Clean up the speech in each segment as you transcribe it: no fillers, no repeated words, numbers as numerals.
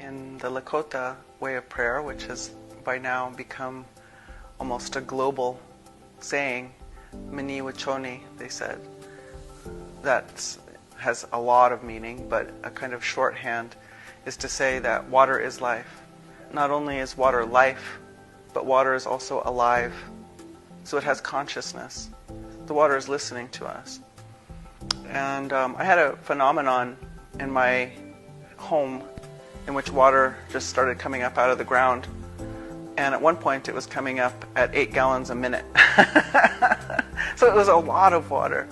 in the Lakota way of prayer, which has by now become almost a global saying, Mani Wachoni, they said. That has a lot of meaning, but a kind of shorthand is to say that water is life. Not only is water life, but water is also alive. So it has consciousness. The water is listening to us. And I had a phenomenon in my home in which water just started coming up out of the ground. And at one point it was coming up at 8 gallons a minute. So it was a lot of water.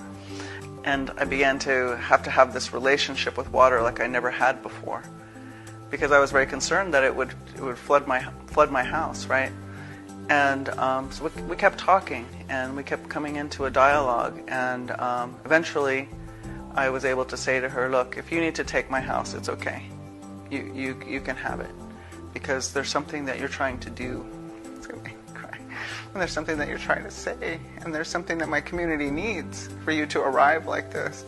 And I began to have this relationship with water like I never had before, because I was very concerned that it would flood my house, right? And so we kept talking, and we kept coming into a dialogue, and eventually I was able to say to her, look, if you need to take my house, it's okay. You can have it, because there's something that you're trying to do. It's gonna make me cry. And there's something that you're trying to say, and there's something that my community needs for you to arrive like this.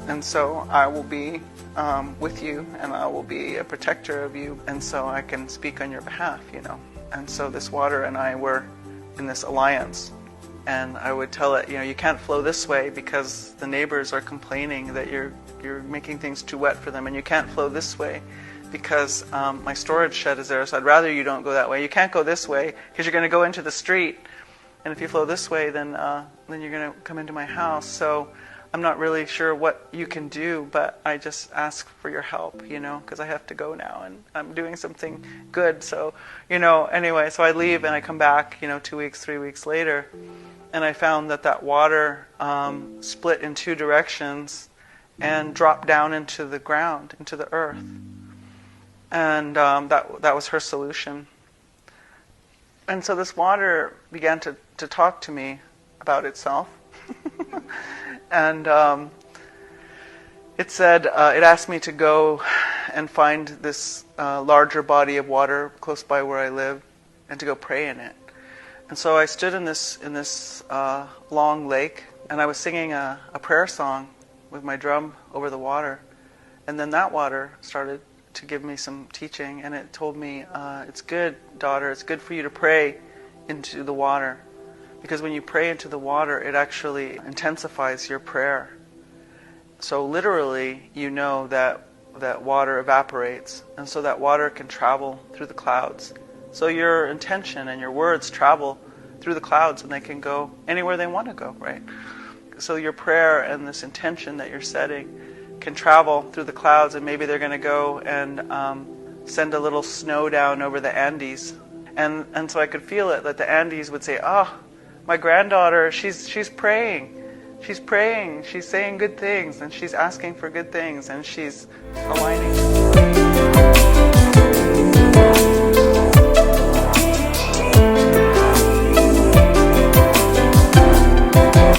And so I will be with you, and I will be a protector of you, and so I can speak on your behalf, you know. And so this water and I were in this alliance, and I would tell it, you know, you can't flow this way because the neighbors are complaining that you're making things too wet for them, and you can't flow this way because my storage shed is there, so I'd rather you don't go that way. You can't go this way because you're going to go into the street, and if you flow this way, then you're going to come into my house. So I'm not really sure what you can do, but I just ask for your help, you know, because I have to go now, and I'm doing something good. So, you know, anyway, so I leave and I come back, you know, 2 weeks, 3 weeks later, and I found that water split in 2 directions and dropped down into the ground, into the earth. And that was her solution. And so this water began to talk to me about itself. And it said, it asked me to go and find this larger body of water close by where I live, and to go pray in it. And so I stood in this long lake, and I was singing a prayer song with my drum over the water. And then that water started to give me some teaching, and it told me, it's good, daughter, it's good for you to pray into the water. Because when you pray into the water, it actually intensifies your prayer. So literally, you know that water evaporates, and so that water can travel through the clouds. So your intention and your words travel through the clouds, and they can go anywhere they want to go, right? So your prayer and this intention that you're setting can travel through the clouds, and maybe they're going to go and send a little snow down over the Andes. And so I could feel it, that the Andes would say, my granddaughter, she's praying. She's praying. She's saying good things, and she's asking for good things, and she's aligning.